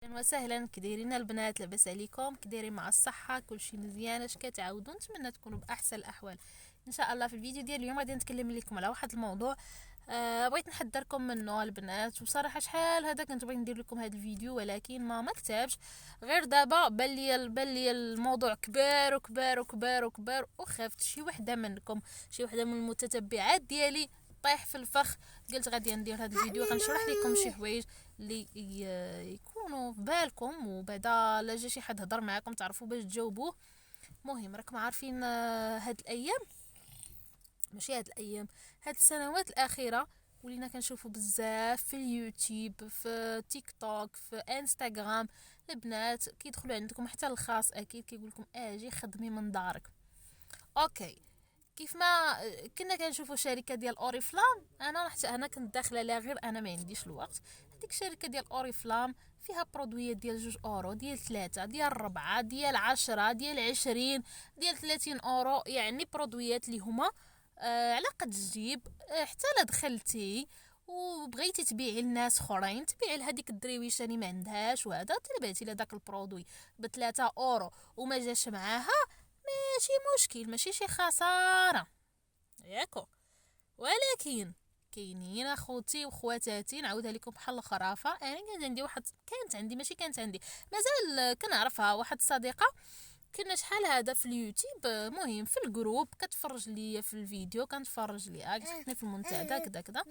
اهلا وسهلا، كدايرين البنات؟ لاباس عليكم؟ كدايرين مع الصحه؟ كلشي مزيان؟ اش كتعاودوا؟ نتمنى تكونوا باحسن الاحوال ان شاء الله. في الفيديو ديال اليوم غادي نتكلم لكم على واحد الموضوع بغيت نحذركم منه البنات. وصراحه شحال هذا كنت بغيت ندير لكم هذا الفيديو، ولكن ما كتبش غير دابا بان لي الموضوع كبار وكبار وكبار وكبار، وخفت شي وحده منكم، شي وحده من المتتبعات ديالي طيح في الفخ. قلت غادي ندير هذا الفيديو غنشرح لكم شي حوايج اللي يكونوا في بالكم، وبعدا لا جا شي حد هضر معاكم تعرفوا باش تجاوبوه. مهم راكم عارفين هاد الايام، ماشي هاد الايام، هاد السنوات الاخيره ولينا كنشوفوا بزاف في اليوتيوب، في تيك توك، في انستغرام، البنات كيدخلوا عندكم حتى الخاص اكيد كيقول لكم اجي خدمي من دارك. اوكي، كيف ما كنا كنشوفوا شركه ديال اوريفلام، انا كنت داخله لها غير انا ما عنديش الوقت. هذيك الشركه ديال اوريفلام فيها برودويات ديال 2 اورو، ديال 3، ديال 4، ديال 10، ديال 20، ديال 30 اورو، يعني برودويات اللي هما على قد الجيب. حتى لا دخلتي وبغيتي تبيعي لناس اخرين، تبيعي لهذيك الدريويشه اللي ما عندهاش، وهذا تبعتي لها داك البرودوي ب3 اورو وما جاش معاها، ماشي مشكل، ماشي شي خساره ياكو. ولكن كاينين اخوتي وخواتاتي، نعاودها لكم بحال الخرافه. انا كانت عندي مازال كنعرفها واحد الصديقه، كنا شحال هذا في اليوتيوب، مهم في الجروب كتفرج ليا في الفيديو، كنتفرج ليها، كتحطني في المنتدى كذا كذا.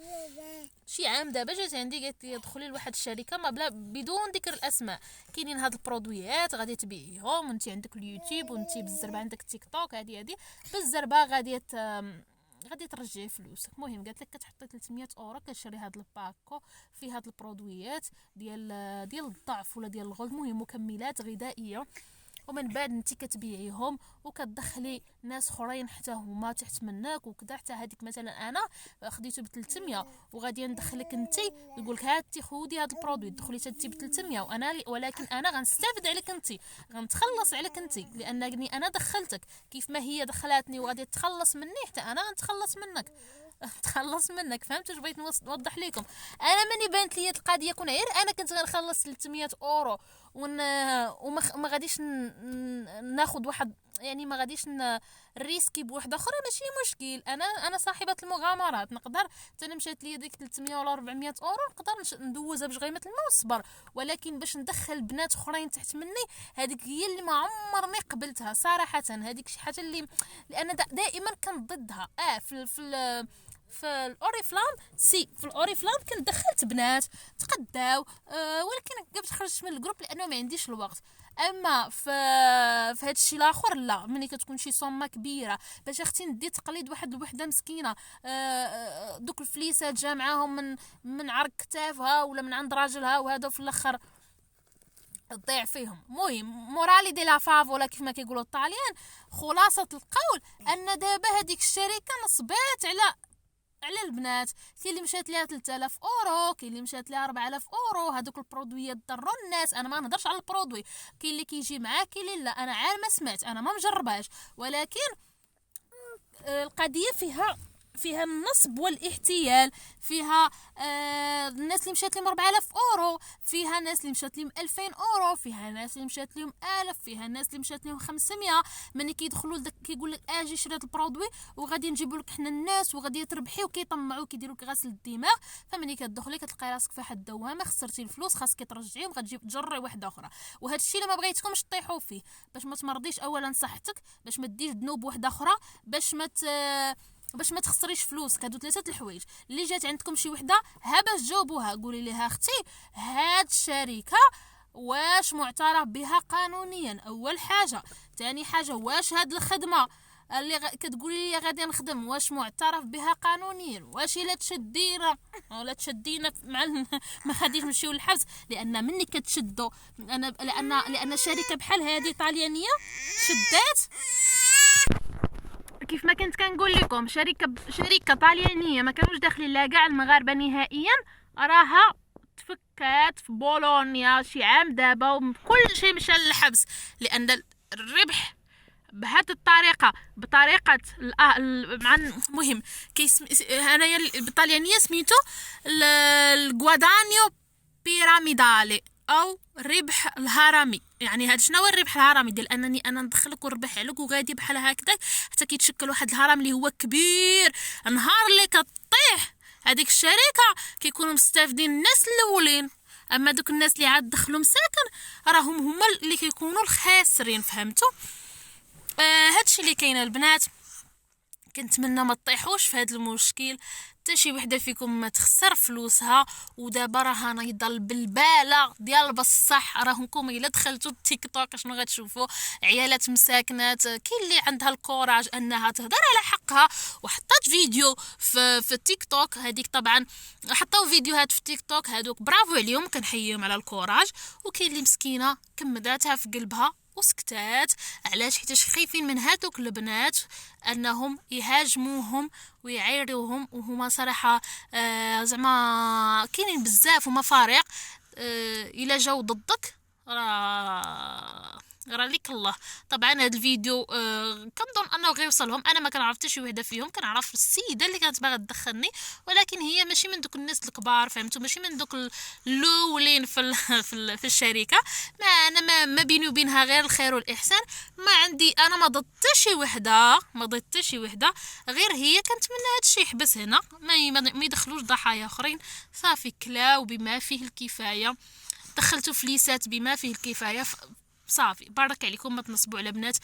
شي عام دابا جات عندي قالت لي دخلي لواحد الشركه ما بلا بدون ذكر الاسماء، كاينين هاد البرودويات غادي تبيعيهم وانت عندك اليوتيوب وانت بالزربه عندك تيك توك، هادي بالزربه غادي ترجعي فلوسك. المهم قالت لك كتحطي 300 اورو كتشري هاد الباكو فيه هاد البرودويات ديال الضعف ولا ديال الغلظ، المهم مكملات غذائيه، ومن بعد انت كتبيعيهم وكتدخلي ناس اخرين حتى هما تحت منك وكذا. حتى هذيك مثلا انا خديته ب 300 وغادي ندخلك انت، يقول لك هاتي خودي هذا البرودوي، دخلي انت ب 300 ولكن انا غنستافد عليك انت، غنتخلص عليك انت، لانني انا دخلتك كيف ما هي دخلاتني وغادي تخلص مني، حتى انا غنتخلص منك تخلص منك. فهمتوا اش بغيت نوضح لكم؟ انا ماني بانت لي القضيه كون غير انا كنت غنخلص 300 اورو وما غاديش ناخذ واحد، يعني ما غاديش الريسكي بوحده اخرى، ماشي مشكل. انا صاحبه المغامرات، نقدر حتى انا مشات لي ديك 300 ولا 400 اورو نقدر ندوزها بشغيمه الماء ونصبر، ولكن باش ندخل بنات اخرين تحت مني، هذيك هي اللي ما عمرني قبلتها صراحه. هذيك شي حاجه اللي لان دائما كنت ضدها. في الاوريفلام في الاوريفلام كنت دخلت بنات تقداو، ولكن قبل خرجت من الجروب لانه ما عنديش الوقت. اما في هذا الشيء الاخر لا، ملي كتكون شي صومه كبيره باش اختي ندي تقليد واحد الوحده مسكينه، دوك الفليسات جا معاهم من عرق كتافها ولا من عند راجلها، وهذا في الاخر تضيع فيهم. المهم مورالي دي لا فافولا كيف ما كيقولوا الطاليان. خلاصه القول ان دابا هذيك الشركه نصبات على البنات، كاين اللي مشات ليها 3000 اورو، كاين اللي مشات ليها 4000 اورو. هذوك البرودويات ضروا الناس، انا ما نهضرش على البرودوي، كاين اللي كيجي معاه، كاين اللي لا، انا عارفه سمعت، انا ما مجرباش، ولكن القضيه فيها النصب والاحتيال، فيها الناس اللي مشات لهم 4000 اورو، فيها ناس اللي مشات لهم 2000 اورو، فيها ناس اللي مشات لهم 1000، فيها ناس اللي مشات لهم 500. ملي كيدخلوا لداك كيقول لك اجي شري هذا البرودوي وغادي نجيبوا لك حنا الناس وغادي تربحي، وكيطمعوا كيديروا لك غسل الدماغ. فملي كتدخلي كتلقاي راسك في واحد الدوامه، خسرتي الفلوس، خاصك ترجعيهم، غتجي تجري واحده اخرى. وهذا الشيء اللي ما بغيتكمش تطيحوا فيه، باش ما تمرضيش اولا صحتك، باش ما ديش ذنوب واحده اخرى، باش ما تخسريش فلوسك. هادو 3 الحوايج اللي جات عندكم شي وحده ها باش جاوبوها. قولي لها اختي هاد الشركه واش معترف بها قانونيا؟ اول حاجه. ثاني حاجه، واش هاد الخدمه اللي كتقولي لي غادي نخدم واش معترف بها قانونيا؟ واش الا تشدينا ولا تشدينا ما غاديش نمشيو للحبس، لان مني كتشدوا لان شركه بحال هذه طاليانيه شدات، كيف ما كنت كنقول لكم، شركه طاليانيه ما كانوش داخلين لها كاع المغاربه نهائيا، راها تفكات في بولونيا شي عام دابا، وكل شيء مشى للحبس، لان الربح بهذه الطريقه بطريقه مع المهم انايا بالطاليانيه سميتو الغوادانيو بيراميدالي. او الربح الهرمي. يعني هذا شنو هو الربح الهرمي؟ ديال انني انا ندخلك ونربح عليك وغادي بحال هكذا حتى كيتشكل واحد الهرم اللي هو كبير. النهار اللي كطيح هذيك الشركه كيكونوا مستافدين الناس الاولين، اما دوك الناس اللي عاد دخلوا مساكن راهم هما اللي كيكونوا الخاسرين. فهمتوا؟ هادشي اللي كاين البنات. كنتمنى ما تطيحوش في هذا المشكل، حتى شي وحده فيكم ما تخسر فلوسها. ودابا راه نايضه البلباله ديال بصح، راهمكم الا دخلتوا التيك توك شنو غتشوفوا؟ عيالات مساكنات كاين اللي عندها الكوراج انها تهضر على حقها وحطات فيديو في التيك توك. هذيك طبعا حطوا فيديوهات في التيك توك هذوك برافو عليهم، كنحييهم على الكوراج. وكاين اللي مسكينه كمداتها في قلبها وسكتات. علاش؟ حيتاش خايفين من هذوك البنات انهم يهاجموهم ويعيروهم. وهما صراحه زعما كاينين بزاف ومفارق الا جاو ضدك راه ليك الله. طبعا هذا الفيديو كنظن انه غيوصلهم. انا ما كنعرف حتى شي وحده فيهم، كنعرف السيده اللي كانت باغا تدخلني، ولكن هي ماشي من دوك الناس الكبار. فهمتوا؟ ماشي من دوك الاولين في الشركه. ما انا ما بيني وبينها غير الخير والاحسان. ما عندي انا ما ضدت شي وحده، غير هي كنتمنى هذا الشيء يحبس هنا، ما يدخلوش ضحايا اخرين. صافي كلاو بما فيه الكفايه، دخلتوا فليسات بما فيه الكفايه. صافي بارك عليكم، ما تنصبوا على بنات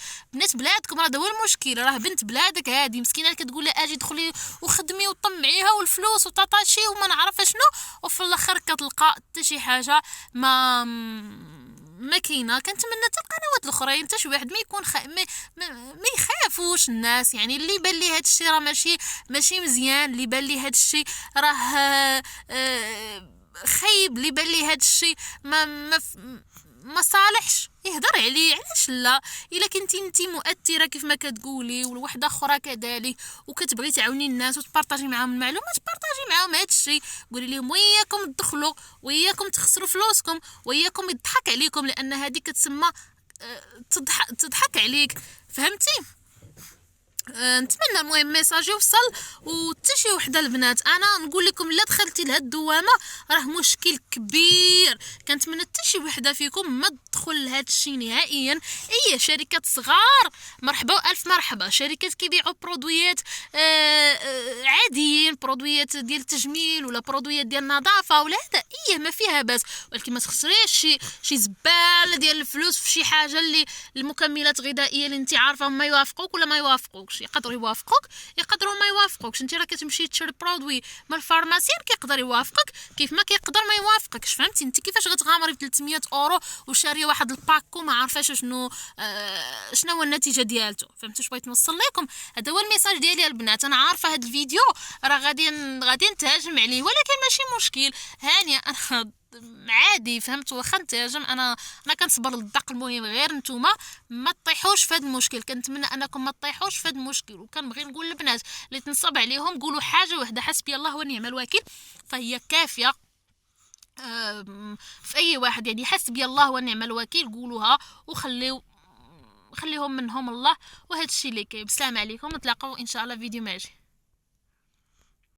بلادكم. راه هو المشكل، راه بنت بلادك هذه مسكينه كتقول لها اجي دخلي وخدمي وطمعيها والفلوس وطاطاشي وما نعرف شنو، وفي الاخر كتلقى حتى شي حاجه ما كاينه. كنتمنى حتى القنوات الاخرين حتى شي واحد ما يكون ما يخافوش الناس. يعني اللي بان لي هذا الشيء راه ماشي مزيان، اللي بان لي هذا الشيء راه خايب، اللي بان لي هذا الشيء ما صالحش يهضر عليه. علاش لا؟ الا كنتي انتي مؤثره كيف ما كتقولي والوحده اخرى كذلك وكتبغي تعاوني الناس وتبارطاجي معاهم المعلومات، بارطاجي معاهم هذا الشيء. قولي لهم وياكم تدخلوا، وياكم تخسروا فلوسكم، وياكم يضحك عليكم، لان هذه كتسمى تضحك عليك. فهمتي؟ نتمنى المهم ميساج يوصل وحتى شي وحده. البنات انا نقول لكم لا دخلتي لهاد الدوامه راه مشكل كبير. كنتمنى حتى شي وحده فيكم ما تدخل لهاد الشيء نهائيا. اي شركات صغار مرحبا والف مرحبا، شركات كيبيعوا برودويات عاديين، برودويات ديال التجميل ولا برودويات ديال النظافه ولا هذا ما فيها باس، ولكن ما تخسريش شي زباله ديال الفلوس في شي حاجه اللي المكملات الغذائيه اللي انت عارفه ما يوافقوك ولا ما يوافقوكش. يقدروا يوافقوك يقدروا ما يوافقوكش. انت راه كتمشي تشري برودوي من الفارماسيان كيقدر يوافقك كيف ما كيقدر ما يوافقكش. فهمتي؟ انت كيفاش غتغامري ب 300 اورو وشاريه واحد الباكو ما عارفاش شنو هو النتيجه ديالته. فهمتوا اش بغيت نوصل لكم؟ هذا هو الميساج ديالي البنات. انا عارفه هذا الفيديو راه غادي نتهاجم عليه، ولكن ماشي مشكل، هانيه انا عادي. فهمتوا؟ واخا نتهاجم انا كنصبر للدق. المهم غير نتوما ما تطيحوش في هذا المشكل. كنتمنى انكم ما تطيحوش في هذا المشكل. وكنبغي نقول للبنات اللي تنصب عليهم قولوا حاجه وحده: حسبي الله ونعم الوكيل، فهي كافيه في اي واحد. يعني حسبي الله ونعم الوكيل قولوها خليهم منهم الله. وهذا الشيء اللي كاين. السلام عليكم، نتلاقاو ان شاء الله فيديو ماجي.